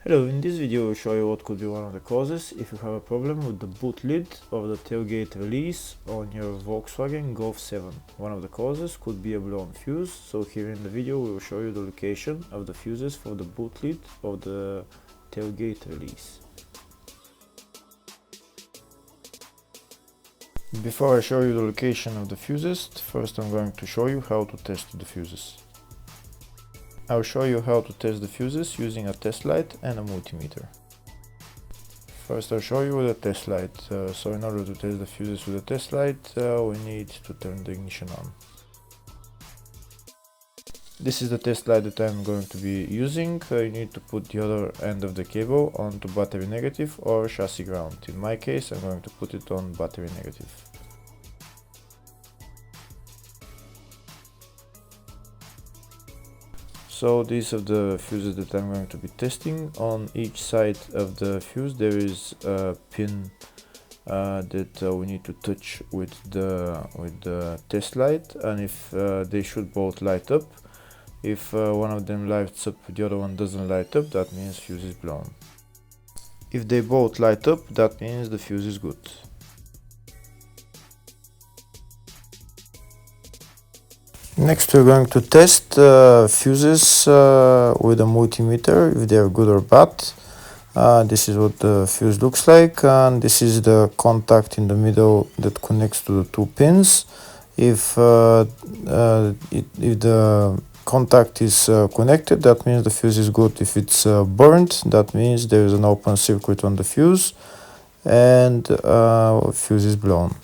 Hello, in this video I will show you what could be one of the causes if you have a problem with the boot lid of the tailgate release on your Volkswagen Golf 7. One of the causes could be a blown fuse, so here in the video we will show you the location of the fuses for the boot lid of the tailgate release. Before I show you the location of the fuses, first I'm going to show you how to test the fuses. I'll show you how to test the fuses using a test light and a multimeter. First I'll show you with a test light. So in order to test the fuses with a test light, we need to turn the ignition on. This is the test light that I'm going to be using. You need to put the other end of the cable onto battery negative or chassis ground. In my case I'm going to put it on battery negative. So these are the fuses that I'm going to be testing. On each side of the fuse there is a pin that we need to touch with the test light, and if they should both light up. If one of them lights up, the other one doesn't light up, that means fuse is blown. If they both light up, that means the fuse is good. Next we're going to test fuses with a multimeter, if they are good or bad. This is what the fuse looks like, and this is the contact in the middle that connects to the two pins. If the contact is connected, that means the fuse is good. If it's burnt, that means there is an open circuit on the fuse and fuse is blown.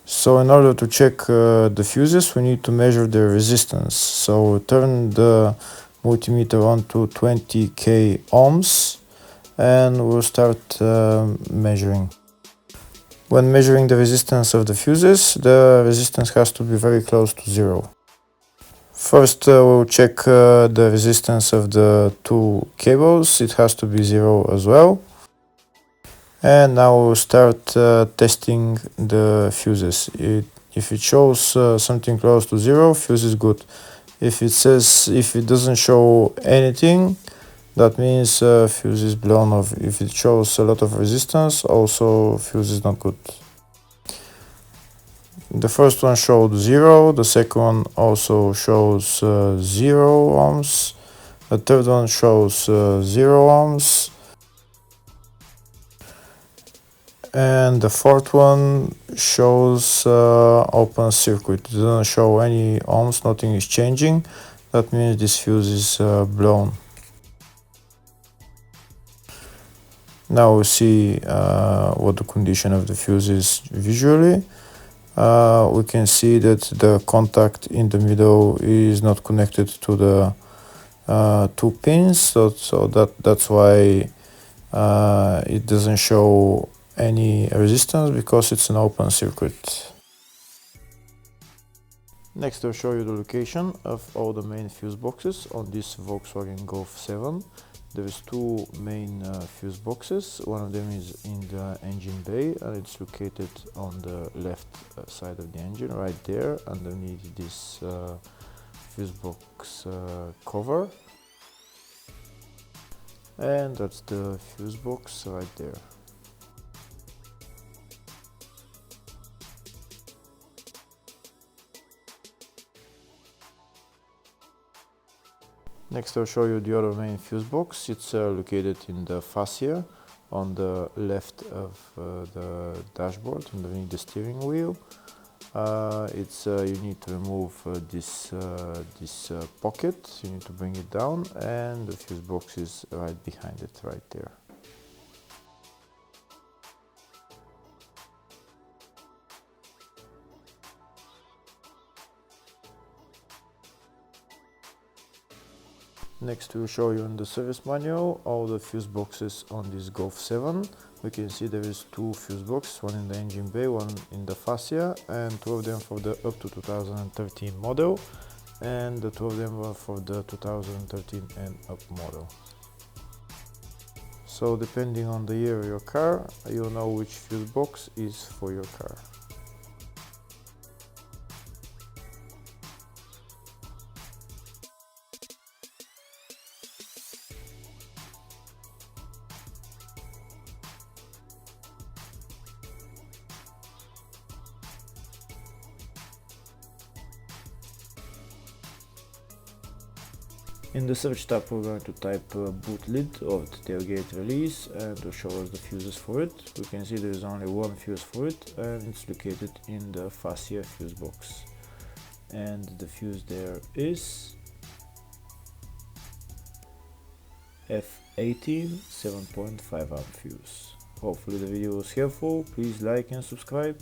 So in order to check the fuses, we need to measure their resistance. So turn the multimeter on to 20k ohms and we'll start measuring. When measuring the resistance of the fuses, the resistance has to be very close to zero. First we'll check the resistance of the two cables. It has to be zero as well. And now we'll start testing the fuses. If it shows something close to zero, fuse is good. If it doesn't show anything, that means fuse is blown off. If it shows a lot of resistance, also fuse is not good. The first one showed 0, the second one also shows 0 ohms, the third one shows 0 ohms, and the fourth one shows open circuit. It doesn't show any ohms, nothing is changing. That means this fuse is blown. Now we see what the condition of the fuse is visually. We can see that the contact in the middle is not connected to the two pins, so that's why it doesn't show any resistance, because it's an open circuit. Next I'll show you the location of all the main fuse boxes on this Volkswagen Golf 7. There is two main fuse boxes. One of them is in the engine bay and it's located on the left side of the engine, right there underneath this fuse box cover, and that's the fuse box right there. Next I'll show you the other main fuse box. It's located in the fascia on the left of the dashboard, underneath the steering wheel. You need to remove this pocket, you need to bring it down, and the fuse box is right behind it, right there. Next we'll show you in the service manual all the fuse boxes on this Golf 7. We can see there is two fuse boxes, one in the engine bay, one in the fascia, and two of them for the up to 2013 model, and the two of them are for the 2013 and up model. So depending on the year of your car, you'll know which fuse box is for your car. In the search tab we're going to type boot lid of the tailgate release, and to show us the fuses for it. We can see there is only one fuse for it, and it's located in the fascia fuse box. And the fuse there is F18 7.5 amp fuse. Hopefully the video was helpful. Please like and subscribe.